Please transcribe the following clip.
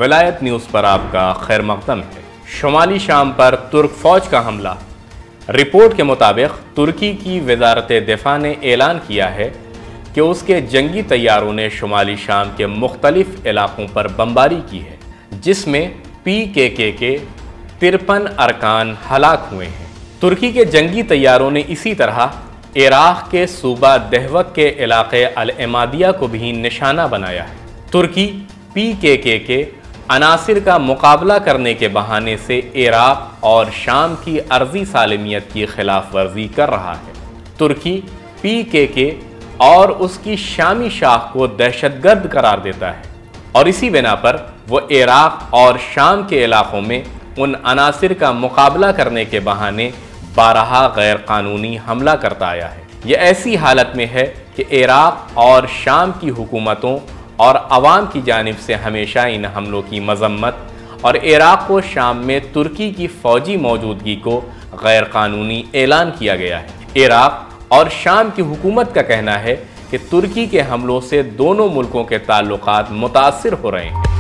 विलायत न्यूज़ पर आपका खैर मकदम है। शुमाली शाम पर तुर्क फौज का हमला। रिपोर्ट के मुताबिक तुर्की की वजारत दिफा ने ऐलान किया है कि उसके जंगी तैयारों ने शुमाली शाम के मुख्तलिफ इलाकों पर बमबारी की है, जिसमें PKK के 53 अरकान हलाक हुए हैं। तुर्की के जंगी तैयारों ने इसी तरह इराक़ के सूबा दहवक के इलाके अल-इमादिया को भी निशाना बनाया है। तुर्की PKK के अनासिर का मुकाबला करने के बहाने से इराक़ और शाम की अर्जी सालमियत की खिलाफ वर्जी कर रहा है। तुर्की PKK और उसकी शामी शाख को दहशतगर्द करार देता है और इसी बिना पर वो इराक़ और शाम के इलाकों में उन अनासिर का मुकाबला करने के बहाने बारहा गैर कानूनी हमला करता आया है। यह ऐसी हालत में है कि इराक़ और शाम की हुकूमतों और अवाम की जानिब से हमेशा इन हमलों की मजम्मत और इराक़ व शाम में तुर्की की फ़ौजी मौजूदगी को गैर कानूनी ऐलान किया गया है। इराक़ और शाम की हुकूमत का कहना है कि तुर्की के हमलों से दोनों मुल्कों के ताल्लुकात मुतासिर हो रहे हैं।